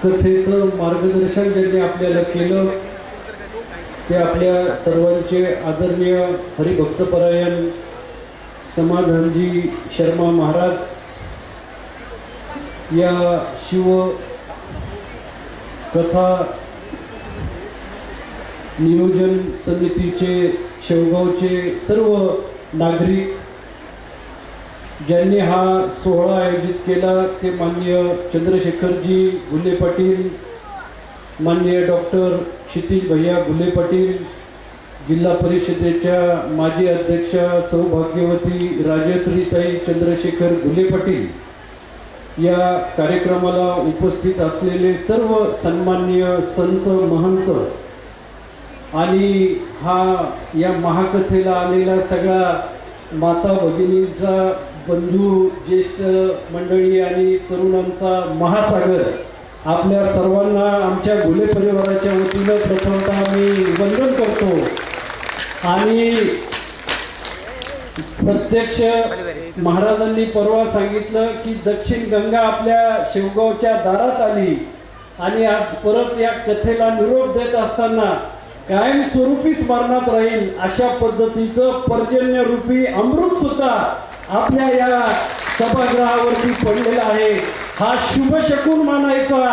कथेचं मार्गदर्शन ज्यांनी आपल्याला केलं ते आपल्या सर्वांचे आदरणीय हरिभक्तपरायण समाधानजी शर्मा महाराज या शिव कथा नियोजन समितीचे शेवगावचे सर्व नागरिक ज्यांनी हा सोहळा आयोजित केला ते माननीय चंद्रशेखरजी घुले पाटील, माननीय डॉक्टर क्षितिज भैया घुले पाटील, जिल्हा परिषदेच्या माजी अध्यक्षा सौभाग्यवती राजश्रीताई चंद्रशेखर घुले पाटील, या कार्यक्रमाला उपस्थित असलेले सर्व सन्माननीय संत महंत आणि या महाकथेला आलेला सगळा माता भगिनींचा बंधू ज्येष्ठ मंडळी आणि तरुणांचा महासागर, आपल्या सर्वांना आमच्या घुले परिवाराच्या वतीनं प्रथमतः मी वंदन करतो। आणि प्रत्यक्ष महाराजांनी परवा सांगितलं की दक्षिण गंगा आपल्या शेवगावच्या दारात आली आणि आज परत या कथेला निरोप देत असताना कायमस्वरूपी स्मरणात राहील अशा पद्धतीचं पर्जन्य रूपी अमृत सुद्धा आपल्या या सभागृहावरती पडलेला आहे। हा शुभ शकून मानायचा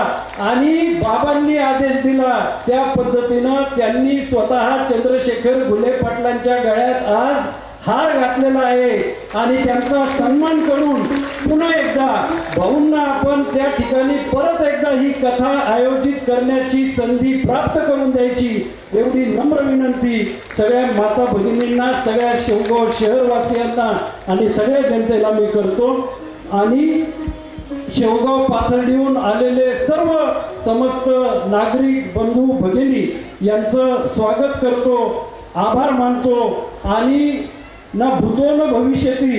आणि बाबांनी आदेश दिला त्या पद्धतीनं त्यांनी स्वतः चंद्रशेखर घुले पाटलांच्या गळ्यात आज हार घातलेला आहे आणि त्यांचा सन्मान करून पुन्हा एकदा भाऊंना आपण त्या ठिकाणी परत एकदा ही कथा आयोजित करण्याची संधी प्राप्त करून द्यायची एवढी नम्र विनंती सगळ्या माता भगिनींना, सगळ्या शेवगाव शहरवासियांना आणि सगळ्या जनतेला मी करतो। आणि शेवगाव पाथर्डीहून आलेले सर्व समस्त नागरिक बंधू भगिनी यांचं स्वागत करतो, आभार मानतो आणि न भूतो न भविष्यती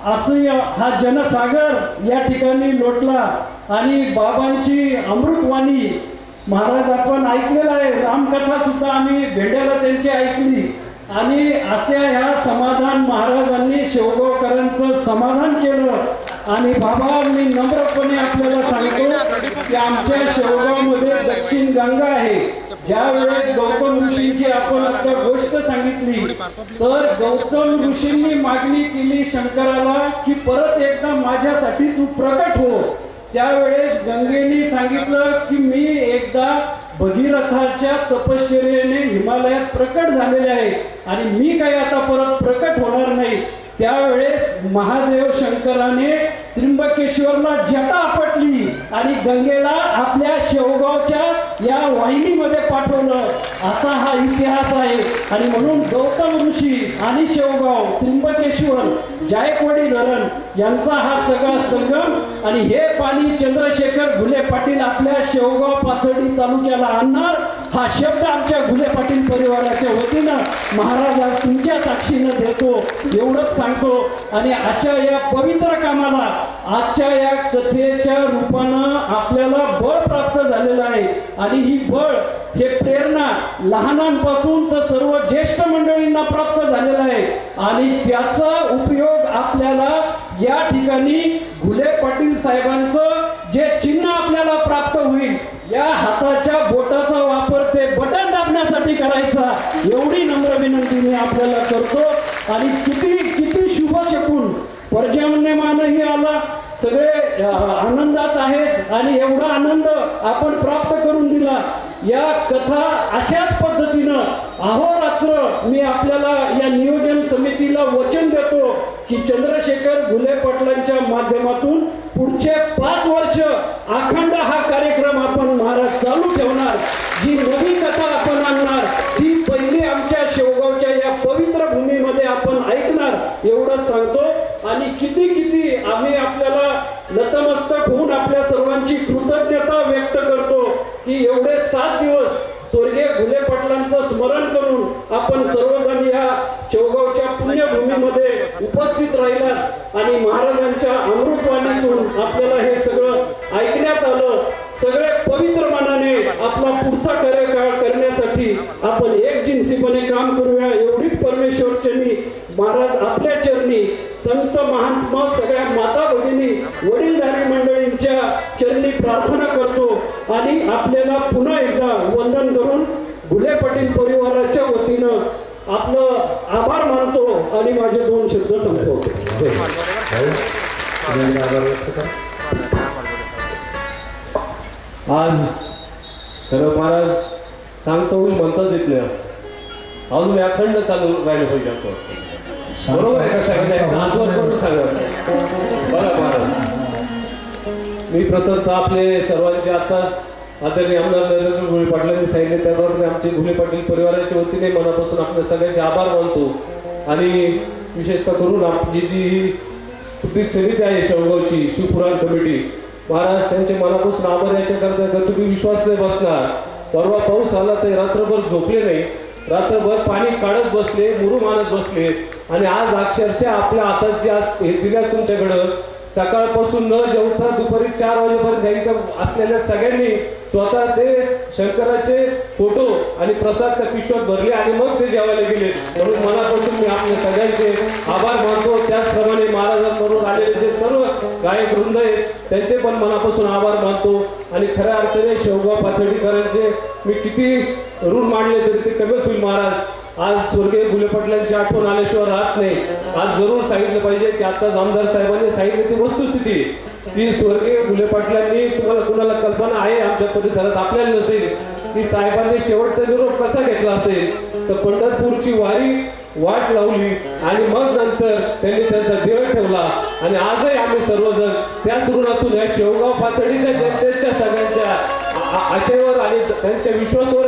असं हा जनसागर या ठिकाणी लोटला आणि बाबांची अमृतवाणी महाराज आपण ऐकलेला आहे, रामकथा सुद्धा आम्ही भेंड्याला त्यांची ऐकली आणि अशा ह्या समाधान महाराजांनी शेवगावकरांचं समाधान केलं। आणि बाबा मी नम्रपणे आपल्याला सांगतो की आमच्या शेवगावमध्ये दक्षिण गंगा आहे। ज्या वेळेस गौतम ऋषींची आपण आता गोष्ट सांगितली तर गौतम ऋषींनी मागणी केली शंकराला की परत एकदा माझ्यासाठी तू प्रकट हो। त्यावेळेस गंगेने सांगितलं की मी एकदा भगीरथाच्या तपश्चर्येने हिमालयात प्रकट झालेले आहे आणि मी काही आता परत प्रकट होणार नाही। त्यावेळेस महादेव शंकराने त्र्यंबकेश्वरला जटा आपटली आणि गंगेला आपल्या शेवगावच्या या वाहिनीमध्ये पाठवलं, असा हा इतिहास आहे। आणि म्हणून गौतम ऋषी आणि शेवगाव, त्र्यंबकेश्वर, जायकवाडी धरण यांचा हा सगळा संगम आणि हे पाणी चंद्रशेखर घुले पाटील आपल्या शेवगाव पाथर्डी तालुक्याला आणणार हा शब्द आमच्या घुले पाटील परिवाराच्या वतीनं महाराज आज तुमच्या साक्षीनं देतो एवढंच सांगतो। आणि अशा या पवित्र कामाला आजच्या या कथेच्या रूपानं आपल्याला बळ प्राप्त झालेलं आहे आणि ही बळ हे प्रेरणा लहानांपासून तर सर्व ज्येष्ठ मंडळींना प्राप्त झालेला आहे आणि त्याचा उपयोग आपल्याला या ठिकाणी घुले पाटील साहेबांचं जे चिन्ह आपल्याला प्राप्त होईल या हाताच्या बोटाचा वापर ते बटन दाबण्यासाठी करायचा एवढी नम्र विनंती मी आपल्याला करतो। आणि किती किती शुभ शकून पर्जन्यमानही आला, सगळे आनंदात आहेत आणि एवढा आनंद आपण प्राप्त करून दिला। या कथा अशाच पद्धतीनं अहोरात्र मी आपल्याला या नियोजन समितीला वचन देतो की चंद्रशेखर घुले पाटलांच्या माध्यमातून पुढचे 5 वर्ष अखंड हा कार्यक्रम आपण महाराज चालू ठेवणार। जी नवी कथा आपण आणणार ती पहिली आमच्या शेवगावच्या या पवित्र भूमीमध्ये आपण ऐकणार एवढं सांगतो। आणि किती किती आम्ही आपल्याला नतमस्तक होऊन आपल्या सर्वांची कृतज्ञता व्यक्त करतो की एवढे 7 दिवस स्वर्गीय घुले पाटलांचं स्मरण करून आपण सर्वजण या शेवगावच्या पुण्यभूमीमध्ये उपस्थित राहिलात आणि महाराजांच्या अमृतवाणीतून आपल्याला हे सगळं ऐकण्यात आलं। सगळे पवित्र मनाने आपला पुढचा कार्यकाळ करण्यासाठी आपण एकजिनसीपणे काम करूया एवढीच परमेश्वर चरणी महाराज आपल्या चरणी संत महात्मा सगळ्या माता भगिनी वडीलधारी मंडळींच्या चरणी प्रार्थना प्रार्थना करतो आणि आपल्याला पुन्हा एकदा वंदन करून घुले पाटील परिवाराच्या वतीनं आपलं आभार मानतो आणि माझे 2 शब्द संपवतो. आज खरं महाराज सांगता होईल म्हणताच येत नाही अजून अखंड चालू राहिलं पाहिजे असं वाटतं. बरोबर आहे का सांगितलं आजवर करून सांगा बघा महाराज. मी प्रथमतः आपले सर्वांचे आताच आदरणीय आमदार नरेंद्र घुले पाटलांनी सांगितले त्याबरोबर आमचे घुले पाटील परिवाराच्या वतीने मनापासून आपल्या सगळ्यांचे आभार मानतो. आणि विशेषतः करून आपली जी स्तुती समिती आहे शेवगावची शिवपुराण कमिटी महाराज त्यांचे मनापासून आभार याच्याकरता तर तुम्ही विश्वास नाही बसणार. परवा पाऊस आला तर रात्रभर झोपले नाही, रात्रभर पाणी काढत बसले, मुरुम आणत बसले आणि आज अक्षरशः आपल्या हातात जे आज हे दिल्या तुमच्याकडं सकाळपासून न जेवता दुपारी 4 वाजेपर्यंत असलेल्या सगळ्यांनी स्वतः ते शंकराचे फोटो आणि प्रसाद त्या पिशव्यात भरले आणि मग ते जेवायला गेले. म्हणून मनापासून मी आपल्या सगळ्यांचे आभार मानतो. त्याचप्रमाणे महाराजांबरोबर आलेले जे सर्व गायक वृंद आहेत त्यांचे पण मनापासून आभार मानतो. आणि खऱ्या अर्थाने शेवगाव पाथर्डीकरांचे मी किती ऋण मांडले तरी ते कमीच होईल महाराज. आज स्वर्गीय घुले पाटलांची आठवण आल्याशिवाय राहत नाही. आज जरूर सांगितलं पाहिजे की आताच आमदार साहेबांनी सांगितली ती वस्तुस्थिती की स्वर्गीय घुले पाटलांनी तुम्हाला कुणाला कल्पना आहे आमच्या परिसरात आपल्याला नसेल की साहेबांनी शेवटचा निरोप कसा घेतला असेल तर पंढरपूरची वारी वाट लावली आणि मग नंतर त्यांनी त्यांचा देह ठेवला. आणि आजही आम्ही सर्वजण त्याच ऋणातून या शेवगाव पाथर्डीच्या जनतेच्या सगळ्यांच्या आशेवर आणि त्यांच्या विश्वासावर